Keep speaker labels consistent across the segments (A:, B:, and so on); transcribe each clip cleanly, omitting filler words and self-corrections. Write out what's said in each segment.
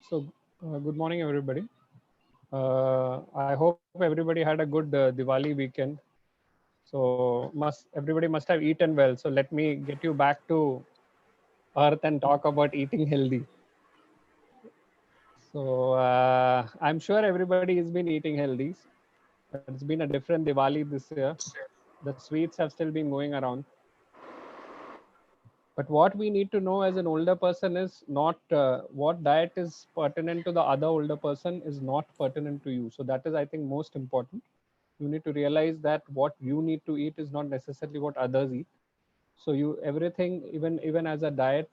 A: So, good morning, everybody. I hope everybody had a good Diwali weekend. So, everybody must have eaten well. So, let me get you back to earth and talk about eating healthy. So, I'm sure everybody has been eating healthy, but it's been a different Diwali this year. The sweets have still been going around. But what we need to know as an older person is not what diet is pertinent to the other older person is not pertinent to you. So that is, I think, most important. You need to realize that what you need to eat is not necessarily what others eat. So you everything, even as a diet,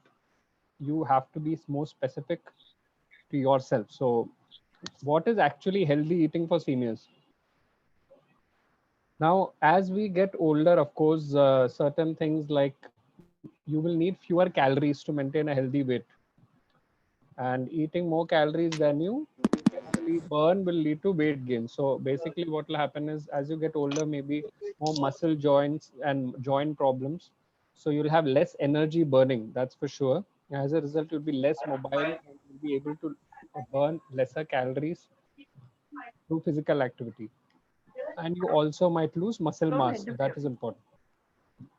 A: you have to be more specific to yourself. So what is actually healthy eating for seniors? Now, as we get older, of course, certain things like you will need fewer calories to maintain a healthy weight, and eating more calories than you actually burn will lead to weight gain. So basically what will happen is as you get older, maybe more muscle joints and joint problems, so you'll have less energy burning, that's for sure. As a result, you'll be less mobile and you'll be able to burn lesser calories through physical activity, and you also might lose muscle mass. That is important.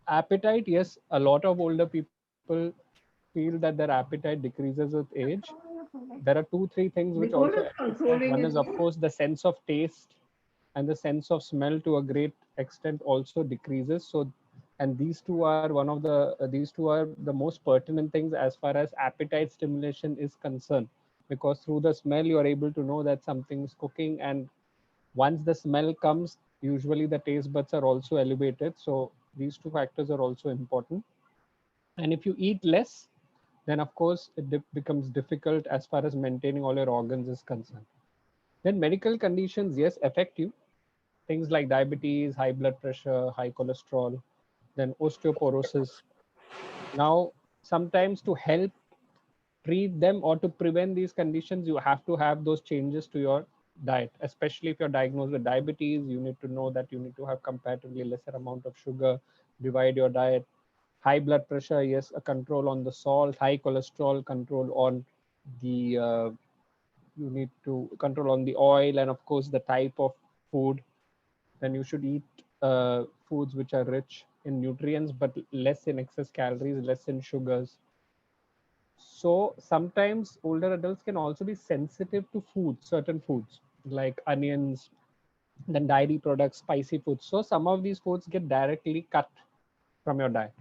A: Appetite, yes, a lot of older people feel that their appetite decreases with age. There are two, three things which also affects that. One is, of course, the sense of taste and the sense of smell to a great extent also decreases. So, and these two are the most pertinent things as far as appetite stimulation is concerned, because through the smell you are able to know that something is cooking, and once the smell comes, usually the taste buds are also elevated. So these two factors are also important. And if you eat less, then of course it becomes difficult as far as maintaining all your organs is concerned. Then medical conditions, yes, affect you. Things like diabetes, high blood pressure, high cholesterol, then osteoporosis. Now, sometimes to help treat them or to prevent these conditions, you have to have those changes to your diet. Especially if you're diagnosed with diabetes, you need to know that you need to have comparatively lesser amount of sugar, divide your diet. High blood pressure, yes, a control on the salt. High cholesterol, control on the you need to control on the oil, and of course the type of food. Then you should eat foods which are rich in nutrients but less in excess calories, less in sugars. So sometimes older adults can also be sensitive to foods, certain foods like onions, then dairy products, spicy foods. So some of these foods get directly cut from your diet.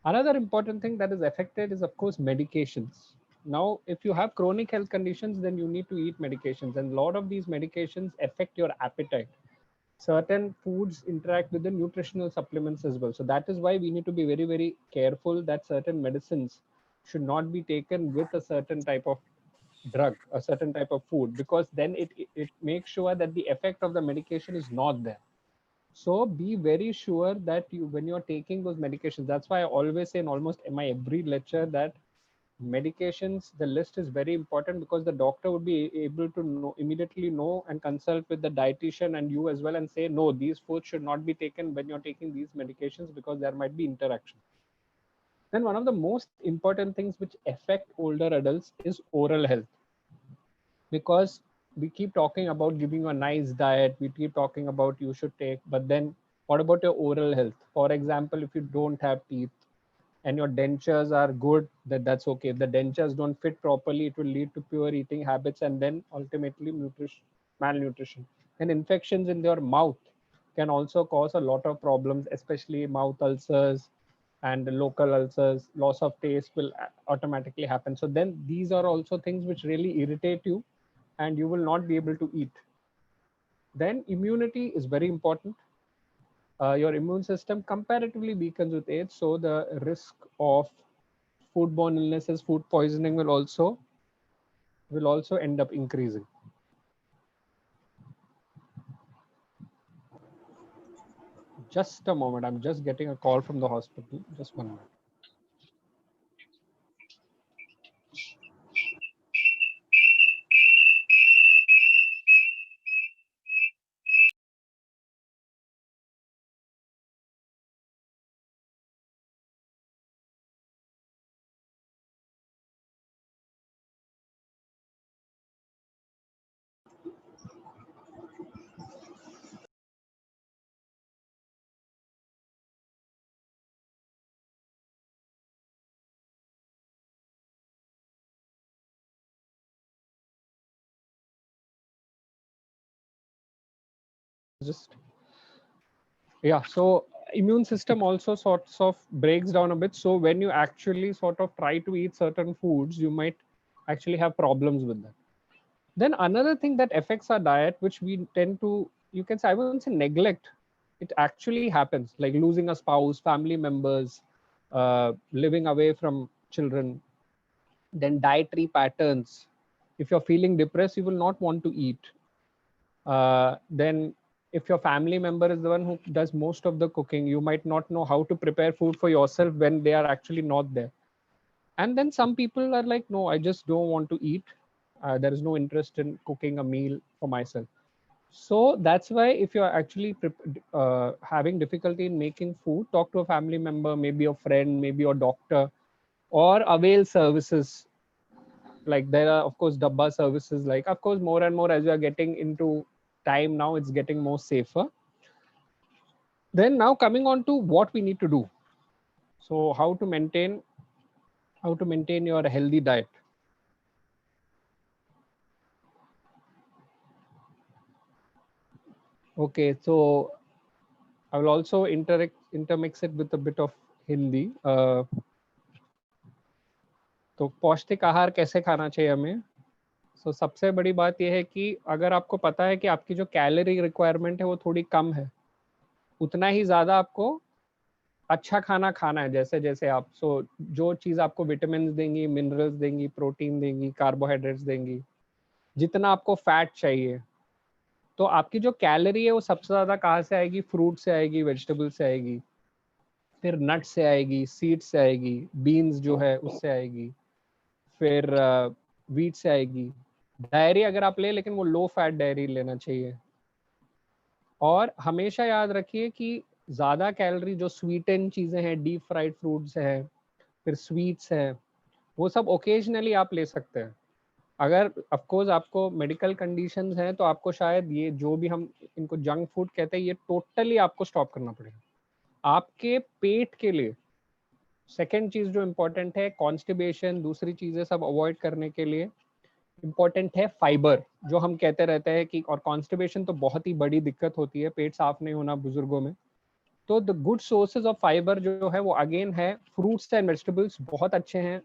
A: Another important thing that is affected is, of course, medications. Now, if you have chronic health conditions, then you need to eat medications, and a lot of these medications affect your appetite. Certain foods interact with the nutritional supplements as well. So that is why we need to be very, very careful that certain medicines should not be taken with a certain type of drug, a certain type of food, because then it makes sure that the effect of the medication is not there. So be very sure that you, when you're taking those medications, that's why I always say in almost my every lecture that medications, the list is very important, because the doctor would be able to know, immediately know, and consult with the dietitian and you as well, and say, no, these foods should not be taken when you're taking these medications because there might be interaction. Then one of the most important things which affect older adults is oral health, because we keep talking about giving you a nice diet, we keep talking about you should take, but then what about your oral health? For example, if you don't have teeth and your dentures are good, that's okay. If the dentures don't fit properly, it will lead to poor eating habits and then ultimately malnutrition. And infections in your mouth can also cause a lot of problems, especially mouth ulcers and local ulcers. Loss of taste will automatically happen. So then these are also things which really irritate you and you will not be able to eat. Then immunity is very important. Your immune system comparatively weakens with age, so the risk of foodborne illnesses, food poisoning will also end up increasing. Just a moment, I'm just getting a call from the hospital. Just 1 minute. just yeah. So immune system also sorts of breaks down a bit. So when you actually sort of try to eat certain foods, you might actually have problems with that. Then another thing that affects our diet, which we tend to, you can say, I won't say neglect, it actually happens, like losing a spouse, family members, living away from children. Then dietary patterns. If you're feeling depressed, you will not want to eat. Then if your family member is the one who does most of the cooking, you might not know how to prepare food for yourself when they are actually not there. And then some people are like, no, I just don't want to eat. There is no interest in cooking a meal for myself. So that's why if you're actually having difficulty in making food, talk to a family member, maybe a friend, maybe a doctor, or avail services. Like there are of course dabba services, like of course more and more as we are getting into time now, it's getting more safer. Then now coming on to what we need to do. So how to maintain your healthy diet. Okay, so I will also intermix it with a bit of Hindi. तो पौष्टिक आहार कैसे खाना चाहिए हमें. सो सबसे बड़ी बात यह है कि अगर आपको पता है कि आपकी जो कैलोरी रिक्वायरमेंट है वो थोड़ी कम है, उतना ही ज़्यादा आपको अच्छा खाना खाना है. जैसे जैसे आप जो चीज़ आपको विटामिन देंगी, मिनरल्स देंगी, प्रोटीन देंगी, कार्बोहाइड्रेट्स देंगी, जितना आपको फैट चाहिए, तो आपकी जो कैलोरी है वो सबसे ज़्यादा कहाँ से आएगी? फ्रूट से आएगी, वेजिटेबल से आएगी, फिर नट से आएगी, सीड से आएगी, बीन्स जो है उससे आएगी, फिर वीट से आएगी. डायरी अगर आप ले, लेकिन वो लो फैट डायरी लेना चाहिए. और हमेशा याद रखिए कि ज़्यादा कैलोरी जो स्वीटन चीज़ें हैं, डीप फ्राइड फ्रूट्स हैं, फिर स्वीट्स हैं, वो सब ओकेजनली आप ले सकते हैं. अगर ऑफ कोर्स आपको मेडिकल कंडीशंस हैं तो आपको शायद ये जो भी हम इनको जंक फूड कहते हैं, ये टोटली आपको स्टॉप करना पड़ेगा आपके पेट के लिए. सेकेंड चीज़ जो इम्पोर्टेंट है, कॉन्स्टिपेशन, दूसरी चीज़ें सब अवॉइड करने के लिए इम्पोर्टेंट है फाइबर. जो हम कहते रहते हैं कि, और कॉन्स्टिपेशन तो बहुत ही बड़ी दिक्कत होती है, पेट साफ नहीं होना बुजुर्गों में. तो the good sources of fibre जो है वो अगेन है फ्रूट्स एंड वेजिटेबल्स, बहुत अच्छे हैं.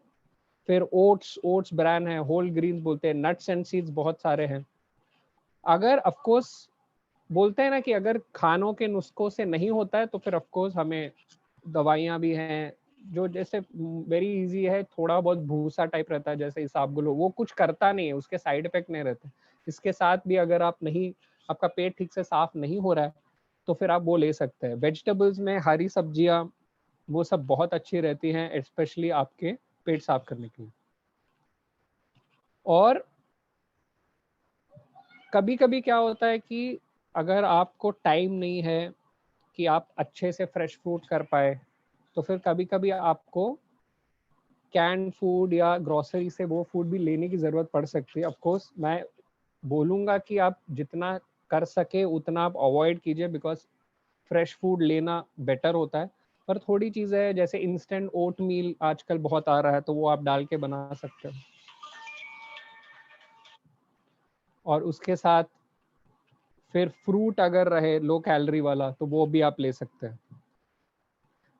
A: फिर ओट्स ब्रांड है, होल ग्रीन्स बोलते हैं, नट्स एंड सीड्स बहुत सारे हैं. अगर ऑफ कोर्स बोलते हैं ना कि अगर खानों के नुस्खों से नहीं होता है तो फिर ऑफ कोर्स हमें दवाइयाँ भी हैं. जो जैसे वेरी इजी है, थोड़ा बहुत भूसा टाइप रहता है जैसे इसाबगुल, वो कुछ करता नहीं है, उसके साइड इफेक्ट नहीं रहते. इसके साथ भी अगर आप नहीं, आपका पेट ठीक से साफ नहीं हो रहा है तो फिर आप वो ले सकते हैं. वेजिटेबल्स में हरी सब्जियां वो सब बहुत अच्छी रहती हैं, स्पेशली आपके पेट साफ करने के लिए. और कभी कभी क्या होता है कि अगर आपको टाइम नहीं है कि आप अच्छे से फ्रेश फ्रूट कर पाए, तो फिर कभी कभी आपको कैन फूड या ग्रोसरी से वो फूड भी लेने की ज़रूरत पड़ सकती है. ऑफ कोर्स मैं बोलूँगा कि आप जितना कर सके उतना आप अवॉइड कीजिए, बिकॉज फ्रेश फूड लेना बेटर होता है. पर थोड़ी चीज़ें है, जैसे इंस्टेंट ओट मील आजकल बहुत आ रहा है, तो वो आप डाल के बना सकते हो. और उसके साथ फिर फ्रूट अगर रहे लो कैलोरी वाला तो वो भी आप ले सकते हैं.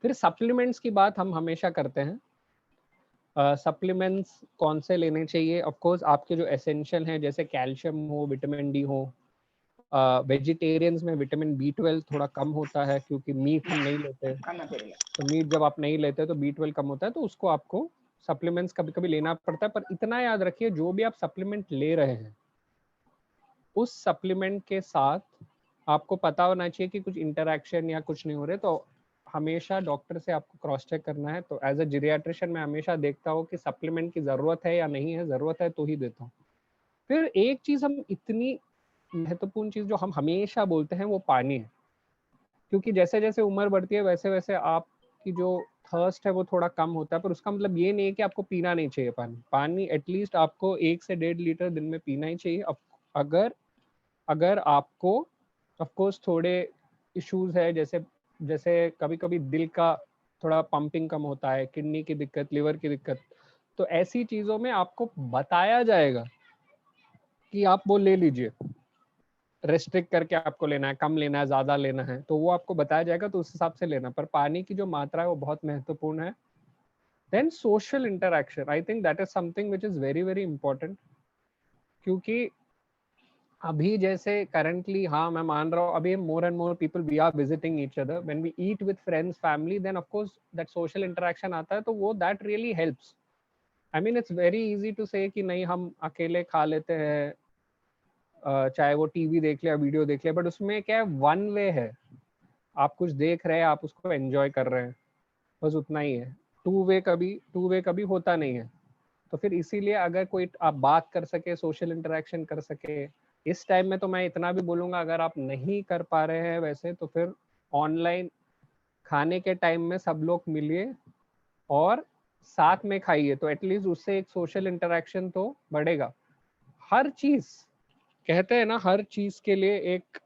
A: फिर सप्लीमेंट्स की बात हम हमेशा करते हैं. सप्लीमेंट्स कौन से लेने चाहिए? ऑफ कोर्स आपके जो एसेंशियल हैं, जैसे कैल्शियम हो, विटामिन डी हो. वेजिटेरियंस में विटामिन B12 थोड़ा कम होता है क्योंकि मीट हम नहीं लेते. तो मीट जब आप नहीं लेते तो B12 कम होता है, तो उसको आपको सप्लीमेंट्स कभी कभी लेना पड़ता है. पर इतना याद रखिए, जो भी आप सप्लीमेंट ले रहे हैं उस सप्लीमेंट के साथ आपको पता होना चाहिए कि कुछ इंटरैक्शन या कुछ नहीं हो रहे. तो हमेशा डॉक्टर से आपको क्रॉस चेक करना है. तो एज अ जीरियाट्रिशियन मैं हमेशा देखता हूँ कि सप्लीमेंट की ज़रूरत है या नहीं है, ज़रूरत है तो ही देता हूँ. फिर एक चीज़ हम इतनी महत्वपूर्ण चीज़ जो हम हमेशा बोलते हैं वो पानी है. क्योंकि जैसे जैसे उम्र बढ़ती है वैसे वैसे आपकी जो थर्स्ट है वो थोड़ा कम होता है. पर उसका मतलब ये नहीं है कि आपको पीना नहीं चाहिए पानी. पानी एटलीस्ट आपको 1 से 1.5 लीटर दिन में पीना ही चाहिए. अगर अगर आपको ऑफ कोर्स थोड़े इश्यूज है, जैसे जैसे कभी कभी दिल का थोड़ा पंपिंग कम होता है, किडनी की दिक्कत, लिवर की दिक्कत, तो ऐसी चीज़ों में आपको बताया जाएगा कि आप वो ले लीजिए. रेस्ट्रिक्ट करके आपको लेना है, कम लेना है, ज़्यादा लेना है, तो वो आपको बताया जाएगा, तो उस हिसाब से लेना। पर पानी की जो मात्रा है वो बहुत महत्वपूर्ण है। Then social interaction, I think that is something which is very very important, क्योंकि अभी जैसे करंटली, हाँ मैं मान रहा हूँ, अभी more and more people we are visiting each other, when we eat with friends family, then of course that social interaction आता है, तो वो that really helps. I mean it's very easy to say कि नहीं हम अकेले खा लेते हैं, चाहे वो टीवी देख ले या वीडियो देख ले, बट उसमें क्या है, वन वे है, आप कुछ देख रहे हैं, आप उसको एंजॉय कर रहे हैं, बस उतना ही है। टू वे कभी होता नहीं है। तो फिर इसीलिए अगर कोई आप बात कर सके, सोशल इंटरेक्शन कर सके इस टाइम में, तो मैं इतना भी बोलूंगा, अगर आप नहीं कर पा रहे हैं वैसे, तो फिर ऑनलाइन खाने के टाइम में सब लोग मिलिए और साथ में खाइए, तो एटलीस्ट उससे एक सोशल इंटरेक्शन तो बढ़ेगा। हर चीज, कहते हैं ना, हर चीज के लिए एक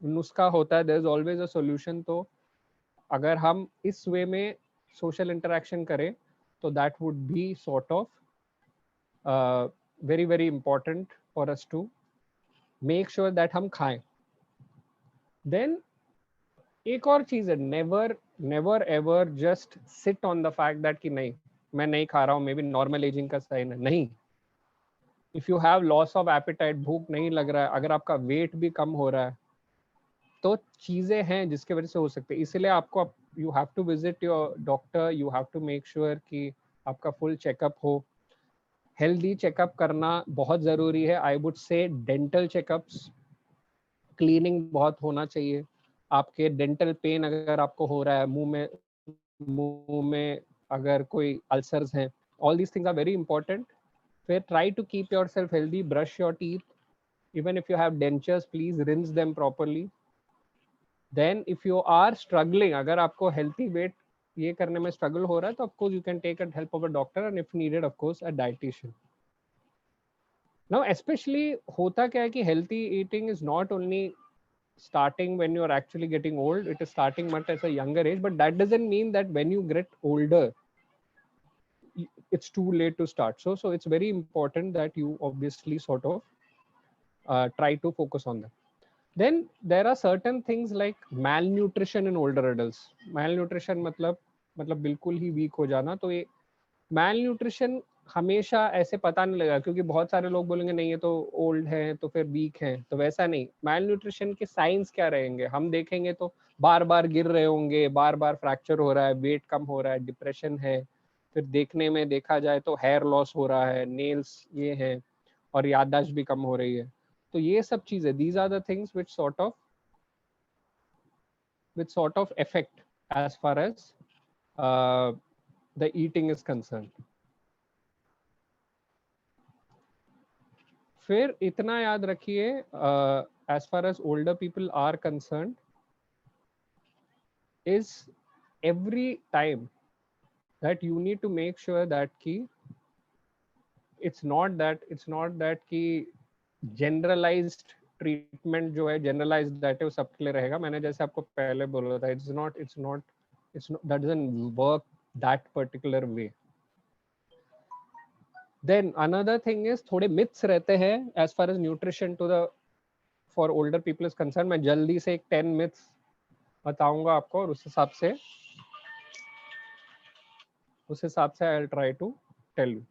A: नुस्खा होता है, there is always a solution. तो अगर हम इस वे में सोशल इंटरेक्शन करें, तो that would be sort of very very important for us to make sure that हम खाएं। देन एक और चीज है, never never ever just sit on the fact that कि नहीं मैं नहीं खा रहा हूँ, मे बी नॉर्मल एजिंग का साइन है। नहीं, if you have loss of appetite, भूख नहीं लग रहा है, अगर आपका वेट भी कम हो रहा है, तो चीजें हैं जिसके वजह से हो सकते हैं। इसलिए आपको, you have to visit your doctor, you have to make sure कि आपका फुल चेकअप हो। हेल्दी चेकअप करना बहुत ज़रूरी है। I would say dental checkups, cleaning बहुत होना चाहिए। आपके डेंटल पेन अगर आपको हो रहा है, मुंह में अगर कोई अल्सर्स हैं, all these things are very important. फिर try to keep yourself healthy, brush your teeth, even if you have dentures please rinse them properly. Then if you are struggling, अगर आपको हेल्थी वेट ये करने में struggle हो रहा है, तो of course you can take a help of a doctor, and if needed of course a dietitian. Now especially होता क्या है कि healthy eating is not only starting when you're actually getting old, it is starting much at a younger age, but that doesn't mean that when you get older it's too late to start. So it's very important that you obviously sort of try to focus on them. Then there are certain things like malnutrition in older adults. Malnutrition मतलब बिल्कुल ही week हो जाना। तो ये malnutrition हमेशा ऐसे पता नहीं लगा, क्योंकि बहुत सारे लोग बोलेंगे नहीं ये तो ओल्ड है तो फिर वीक है, तो वैसा नहीं। malnutrition के साइंस क्या रहेंगे, हम देखेंगे तो बार बार गिर रहे होंगे, बार बार फ्रैक्चर हो रहा है, वेट कम हो रहा है, डिप्रेशन है, फिर देखने में देखा जाए तो हेयर लॉस हो रहा है, नेल्स ये है, और याददाश्त भी कम हो रही है। तो ये सब चीजें, these are the things which sort of affect as far as the eating is concerned. फिर इतना याद रखिए, as far as older people are concerned, is every time that you need to make sure that ki it's not that कि generalized treatment जो है, generalized that है वो सबके लिए रहेगा। मैंने जैसे आपको पहले बोला था, it's not that doesn't work that particular way. Then another thing is थोड़े myths रहते हैं as far as nutrition to the for older people is concerned. मैं जल्दी से एक 10 myths बताऊंगा आपको, और उस हिसाब से I'll try to tell you.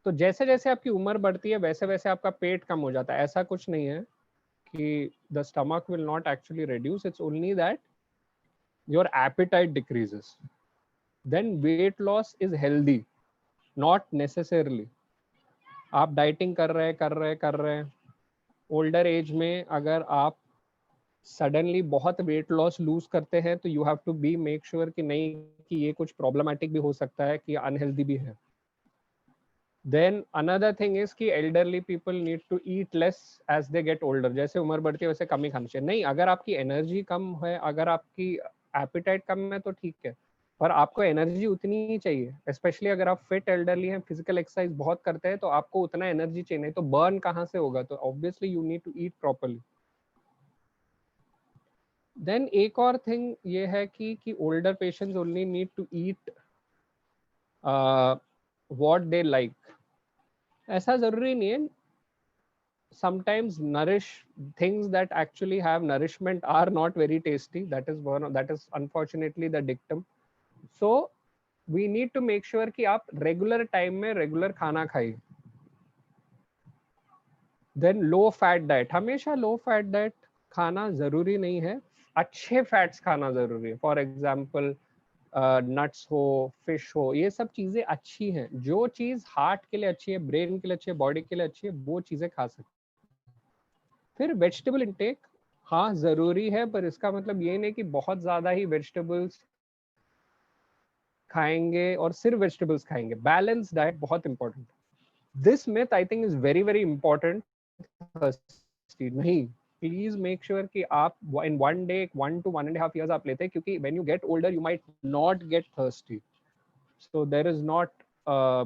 A: तो जैसे जैसे आपकी उम्र बढ़ती है वैसे वैसे आपका पेट कम हो जाता है। ऐसा कुछ नहीं है कि the stomach will not actually reduce, it's only that your appetite decreases. Then weight loss is healthy, not necessarily आप डाइटिंग कर रहे हैं, ओल्डर एज में अगर आप सडनली बहुत वेट लॉस लूज करते हैं, तो you have to be make sure कि नहीं, कि ये कुछ प्रॉब्लमेटिक भी हो सकता है, कि अनहेल्दी भी है। देन अनदर थिंग इज कि elderly people need to eat less as they get older. जैसे उम्र बढ़ती है वैसे कम ही खाना चाहिए। नहीं, अगर आपकी एनर्जी कम है, अगर आपकी एपिटाइट कम है, तो ठीक है, पर आपको एनर्जी उतनी ही चाहिए। स्पेशली अगर आप फिट एल्डरली हैं, फिजिकल एक्सरसाइज बहुत करते हैं, तो आपको उतना एनर्जी चाहिए, नहीं तो बर्न कहाँ से होगा। तो obviously you need to eat properly. Then एक और थिंग ये है कि older patients only need to eat what they like. ऐसा जरूरी नहीं है, sometimes things that actually have nourishment are not very tasty. That is unfortunately the dictum. So we need to make sure कि आप regular time में regular खाना खाइए. Then low fat diet, हमेशा low fat diet खाना जरूरी नहीं है, अच्छे फैट्स खाना जरूरी है. फॉर एग्जाम्पल नट्स हो, फिश हो, ये सब चीजें अच्छी हैं. जो चीज हार्ट के लिए अच्छी है, ब्रेन के लिए अच्छी है, बॉडी के लिए अच्छी है, वो चीजें खा सकते. फिर वेजिटेबल इंटेक हाँ जरूरी है, पर इसका मतलब ये नहीं कि बहुत ज्यादा ही वेजिटेबल्स खाएंगे और सिर्फ वेजिटेबल्स खाएंगे. बैलेंस डाइट बहुत important. This myth I think is very very important. नहीं, प्लीज मेक श्योर कि आप in one day 1 to 1.5 years आप लेते हैं, क्योंकि when you get older you might not get thirsty. So there is not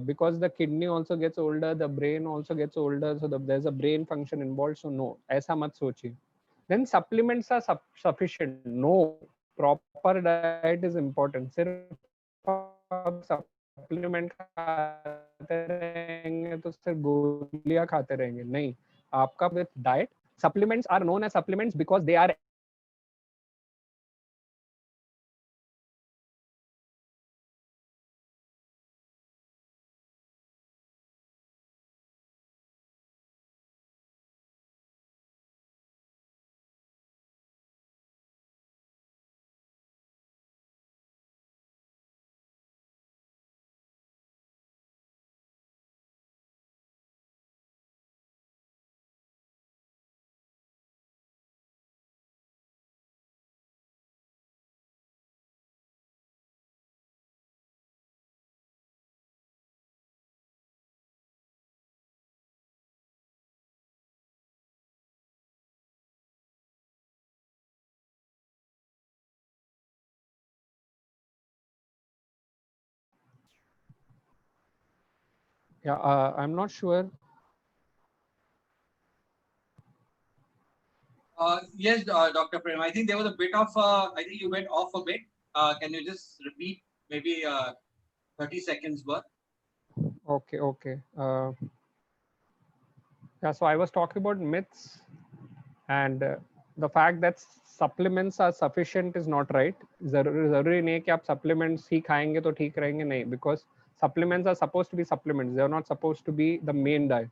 A: because the kidney also gets older, the brain also gets older, so there's a brain function involved. So no, ऐसा मत सोचिए. Then supplements are sufficient. No, proper diet is important. सिर्फ आप supplement खाते रहेंगे तो सिर्फ गोलियां खाते रहेंगे, नहीं. आपका with diet, supplements are known as supplements because they are yeah, I'm not sure.
B: Yes, Dr. Prem. I think there was a bit of, I think you went off a bit. Can you just repeat maybe 30 seconds worth?
A: Okay. Yeah, so I was talking about myths, and the fact that supplements are sufficient is not right. जरूरी नहीं है कि आप supplements ही खाएंगे तो ठीक रहेंगे, नहीं, because supplements are supposed to be supplements. They are not supposed to be the main diet.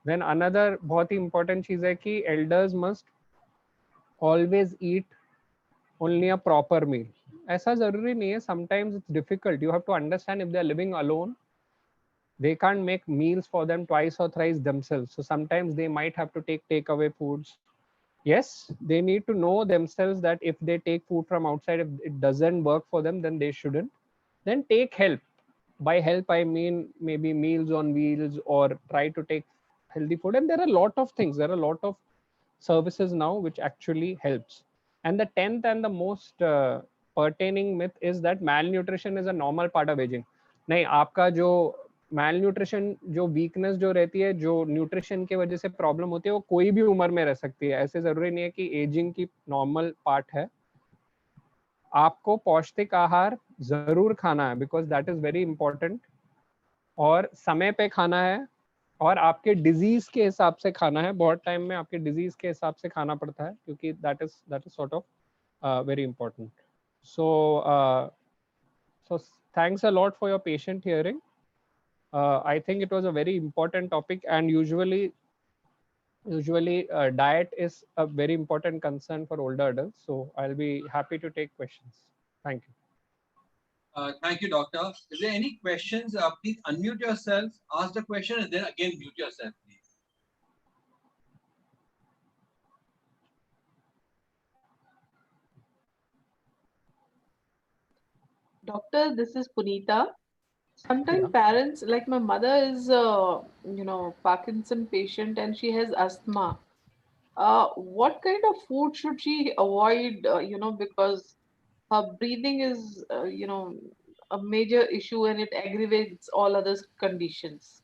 A: Then another बहुत ही important चीज है कि elders must always eat only a proper meal. ऐसा जरूरी नहीं है. Sometimes it's difficult. You have to understand, if they are living alone, they can't make meals for them twice or thrice themselves. So sometimes they might have to take takeaway foods. Yes, they need to know themselves that if they take food from outside, if it doesn't work for them, then they shouldn't. Then take help. By help, I mean maybe meals on wheels, or try to take healthy food. And there are a lot of things. There are a lot of services now which actually helps. And the 10th and the most pertaining myth is that malnutrition is a normal part of aging. नहीं, आपका जो malnutrition, जो weakness जो रहती है, जो nutrition के वजह से problem होती है, वो कोई भी उम्र में रह सकती है. ऐसे जरूरी नहीं है कि aging की normal part है. आपको पौष्टिक आहार जरूर खाना है, because that is very important. और समय पे खाना है, और आपके डिजीज के हिसाब से खाना है. बहुत टाइम में आपके डिजीज के हिसाब से खाना पड़ता है, क्योंकि that is sort of very important. So so thanks a lot for your patient hearing. I think it was a very important topic, and usually diet is a very important concern for older adults. So I'll be happy to take questions. Thank you.
B: Thank you, Doctor. Is there any questions? Please unmute yourself, ask the question, and then again mute yourself, please.
C: Doctor, this is Punita. Sometimes
A: Yeah.
C: parents, like my mother is, Parkinson patient and she has asthma. What kind of food should she avoid, because her breathing is, a major issue and it aggravates all other conditions.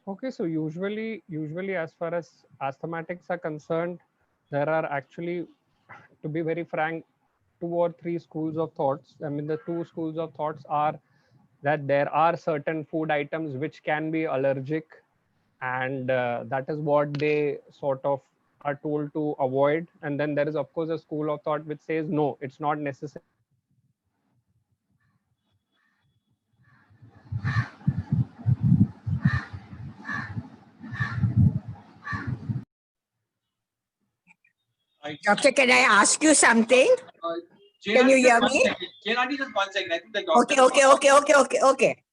A: Okay, so usually as far as asthmatics are concerned, there are actually, to be very frank, 2 or 3 schools of thoughts. I mean, the two schools of thoughts are that there are certain food items which can be allergic, and that is what they sort of are told to avoid. And then there is of course a school of thought which says no, it's not necessary.
D: Doctor, can I ask you something?
B: Jane
D: Can you
B: Aunty, just
D: hear
B: one
D: me?
B: second. Jane Aunty, just 1 second. I think the
D: Okay,
B: doctor.
D: okay, okay, okay, okay, okay.